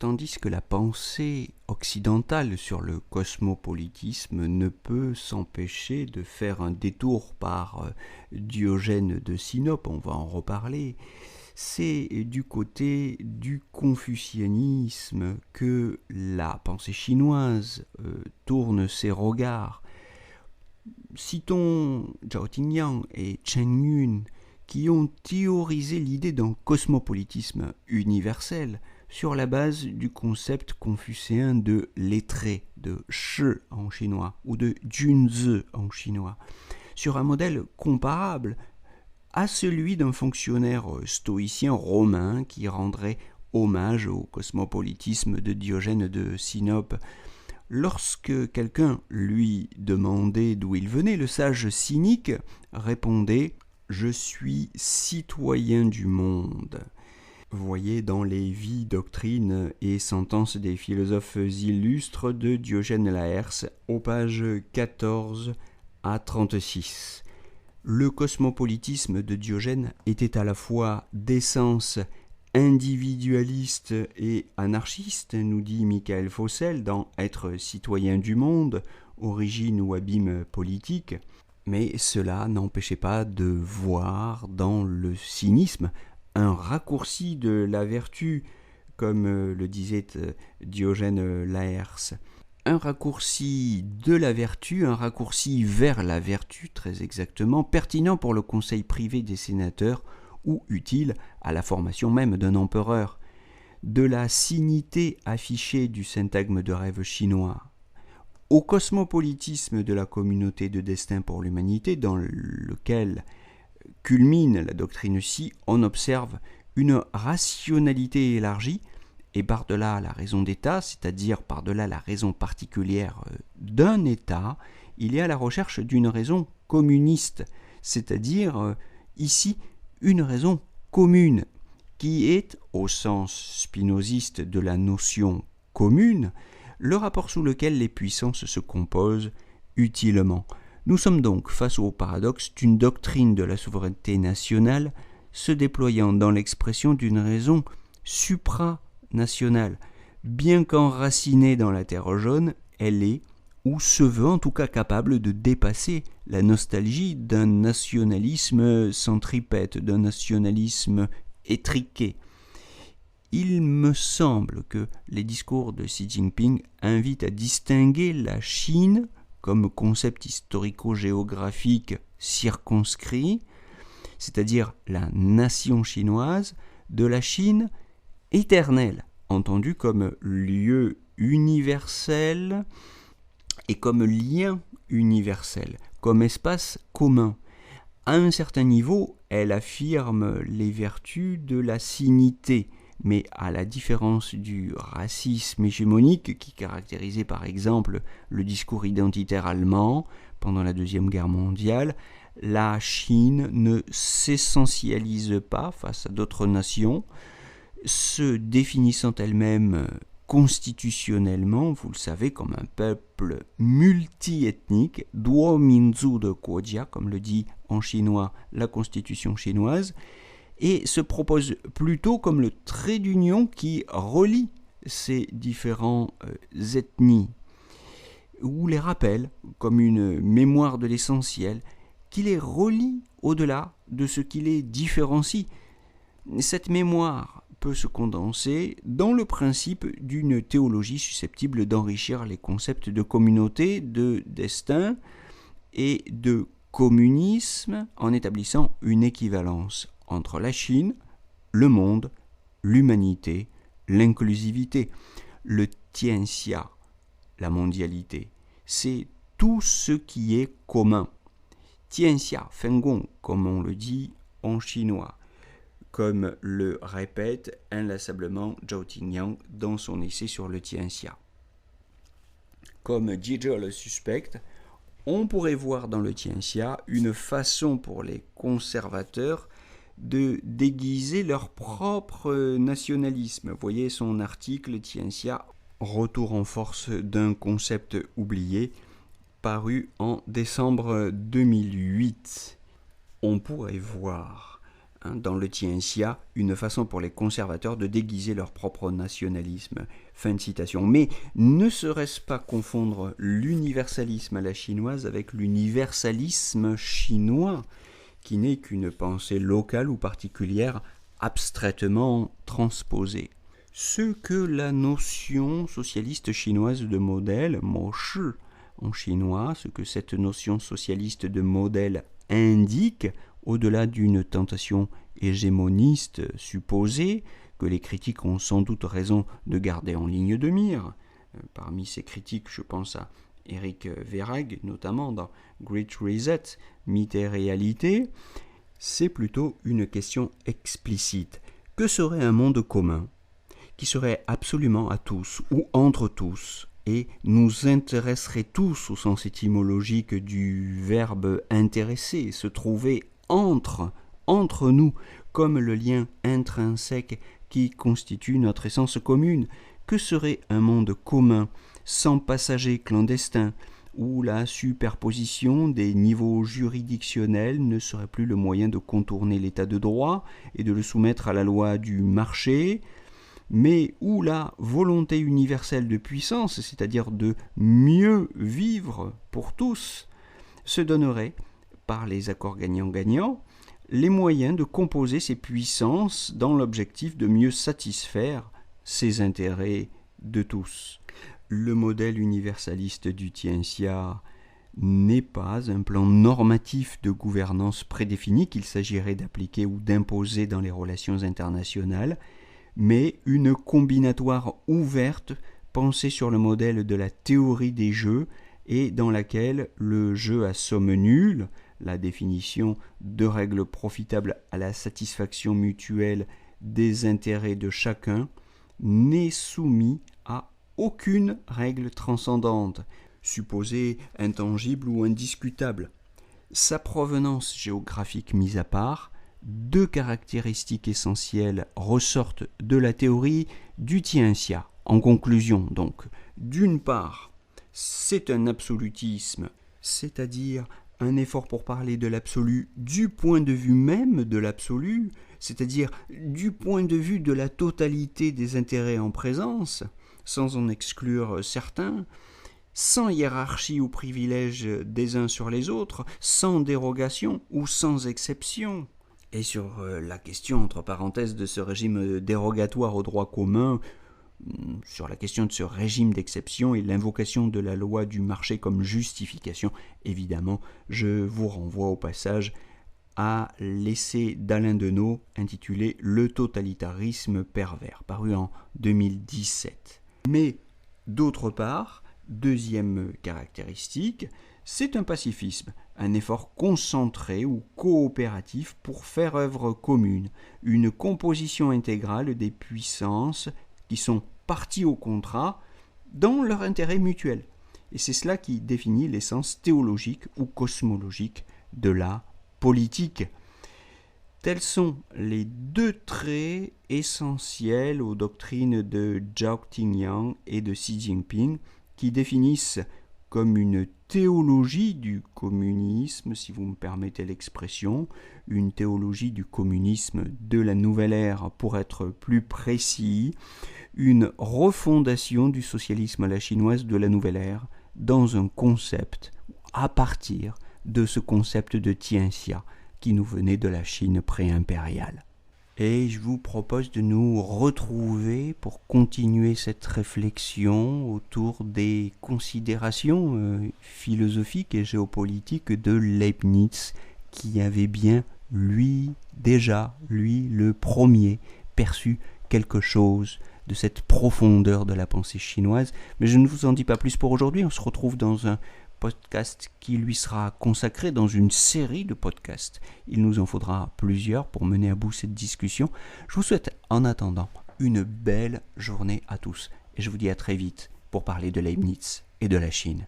tandis que la pensée occidentale sur le cosmopolitisme ne peut s'empêcher de faire un détour par Diogène de Sinope, on va en reparler. C'est du côté du confucianisme que la pensée chinoise tourne ses regards. Citons Zhao Tingyang et Chen Yun, qui ont théorisé l'idée d'un cosmopolitisme universel sur la base du concept confucéen de lettré, de shi en chinois, ou de junzi en chinois, sur un modèle comparable à celui d'un fonctionnaire stoïcien romain qui rendrait hommage au cosmopolitisme de Diogène de Sinope. Lorsque quelqu'un lui demandait d'où il venait, le sage cynique répondait « Je suis citoyen du monde ». Voyez dans les Vies, doctrines et sentences des philosophes illustres de Diogène Laërce, aux pages 14 à 36. Le cosmopolitisme de Diogène était à la fois d'essence individualiste et anarchiste, nous dit Michael Fossel dans Être citoyen du monde, origine ou abîme politique, mais cela n'empêchait pas de voir dans le cynisme un raccourci de la vertu, comme le disait Diogène Laërce. Un raccourci de la vertu, un raccourci vers la vertu très exactement, pertinent pour le conseil privé des sénateurs ou utile à la formation même d'un empereur. De la signité affichée du syntagme de rêve chinois au cosmopolitisme de la communauté de destin pour l'humanité, dans lequel culmine la doctrine Xi, on observe une rationalité élargie, et par-delà la raison d'État, c'est-à-dire par-delà la raison particulière d'un État, il y a la recherche d'une raison communiste, c'est-à-dire ici une raison commune, qui est, au sens spinoziste de la notion commune, le rapport sous lequel les puissances se composent utilement. Nous sommes donc face au paradoxe d'une doctrine de la souveraineté nationale se déployant dans l'expression d'une raison supranationale. Bien qu'enracinée dans la terre jaune, elle est, ou se veut en tout cas capable de dépasser la nostalgie d'un nationalisme centripète, d'un nationalisme étriqué. Il me semble que les discours de Xi Jinping invitent à distinguer la Chine comme concept historico-géographique circonscrit, c'est-à-dire la nation chinoise, de la Chine éternelle, entendue comme lieu universel et comme lien universel, comme espace commun. À un certain niveau, elle affirme les vertus de la sinité, mais à la différence du racisme hégémonique qui caractérisait par exemple le discours identitaire allemand pendant la Deuxième Guerre mondiale, la Chine ne s'essentialise pas face à d'autres nations, se définissant elle-même constitutionnellement, vous le savez, comme un peuple multiethnique, Duo Minzu de Guojia, comme le dit en chinois la constitution chinoise, et se propose plutôt comme le trait d'union qui relie ces différentes ethnies, ou les rappelle comme une mémoire de l'essentiel, qui les relie au-delà de ce qui les différencie. Cette mémoire peut se condenser dans le principe d'une théologie susceptible d'enrichir les concepts de communauté, de destin et de communisme en établissant une équivalence entre la Chine, le monde, l'humanité, l'inclusivité. Le tianxia, la mondialité, c'est tout ce qui est commun. Tianxia, Fengong, comme on le dit en chinois, comme le répète inlassablement Zhao Tingyang dans son essai sur le tianxia. Comme Zhizhe le suspecte, on pourrait voir dans le tianxia une façon pour les conservateurs de déguiser leur propre nationalisme. Voyez son article Tianxia, retour en force d'un concept oublié, paru en décembre 2008. On pourrait voir dans le Tianxia, une façon pour les conservateurs de déguiser leur propre nationalisme. Fin de citation. Mais ne serait-ce pas confondre l'universalisme à la chinoise avec l'universalisme chinois, qui n'est qu'une pensée locale ou particulière abstraitement transposée? Ce que la notion socialiste chinoise de modèle, moshi en chinois, ce que cette notion socialiste de modèle indique, au-delà d'une tentation hégémoniste supposée, que les critiques ont sans doute raison de garder en ligne de mire. Parmi ces critiques, je pense à Eric Verag, notamment dans Great Reset, Mythe et réalité, c'est plutôt une question explicite. Que serait un monde commun qui serait absolument à tous ou entre tous et nous intéresserait tous au sens étymologique du verbe intéresser, se trouver entre nous, comme le lien intrinsèque qui constitue notre essence commune? Que serait un monde commun sans passagers clandestins, où la superposition des niveaux juridictionnels ne serait plus le moyen de contourner l'état de droit et de le soumettre à la loi du marché, mais où la volonté universelle de puissance, c'est-à-dire de mieux vivre pour tous, se donnerait, par les accords gagnant-gagnant, les moyens de composer ces puissances dans l'objectif de mieux satisfaire ces intérêts de tous. Le modèle universaliste du Tianxia n'est pas un plan normatif de gouvernance prédéfini qu'il s'agirait d'appliquer ou d'imposer dans les relations internationales, mais une combinatoire ouverte pensée sur le modèle de la théorie des jeux et dans laquelle le jeu à somme nulle, la définition de règles profitables à la satisfaction mutuelle des intérêts de chacun, n'est soumis à aucune règle transcendante, supposée intangible ou indiscutable. Sa provenance géographique mise à part, deux caractéristiques essentielles ressortent de la théorie du Tianxia. En conclusion, donc, d'une part, c'est un absolutisme, c'est-à-dire un effort pour parler de l'absolu du point de vue même de l'absolu, c'est-à-dire du point de vue de la totalité des intérêts en présence, sans en exclure certains, sans hiérarchie ou privilège des uns sur les autres, sans dérogation ou sans exception. Et sur la question, entre parenthèses, de ce régime dérogatoire au droit commun, sur la question de ce régime d'exception et l'invocation de la loi du marché comme justification, évidemment, je vous renvoie au passage à l'essai d'Alain Deneau intitulé « Le totalitarisme pervers », paru en 2017. Mais, d'autre part, deuxième caractéristique, c'est un pacifisme, un effort concentré ou coopératif pour faire œuvre commune, une composition intégrale des puissances qui sont parties au contrat dans leur intérêt mutuel. Et c'est cela qui définit l'essence théologique ou cosmologique de la politique. Tels sont les deux traits essentiels aux doctrines de Zhao Tingyang et de Xi Jinping qui définissent comme une théologie du communisme, si vous me permettez l'expression, une théologie du communisme de la nouvelle ère pour être plus précis, une refondation du socialisme à la chinoise de la nouvelle ère dans un concept, à partir de ce concept de Tianxia qui nous venait de la Chine pré-impériale. Et je vous propose de nous retrouver pour continuer cette réflexion autour des considérations philosophiques et géopolitiques de Leibniz, qui avait bien, lui, le premier, perçu quelque chose de cette profondeur de la pensée chinoise. Mais je ne vous en dis pas plus pour aujourd'hui, on se retrouve dans un podcast qui lui sera consacré, dans une série de podcasts. Il nous en faudra plusieurs pour mener à bout cette discussion. Je vous souhaite en attendant une belle journée à tous et je vous dis à très vite pour parler de Leibniz et de la Chine.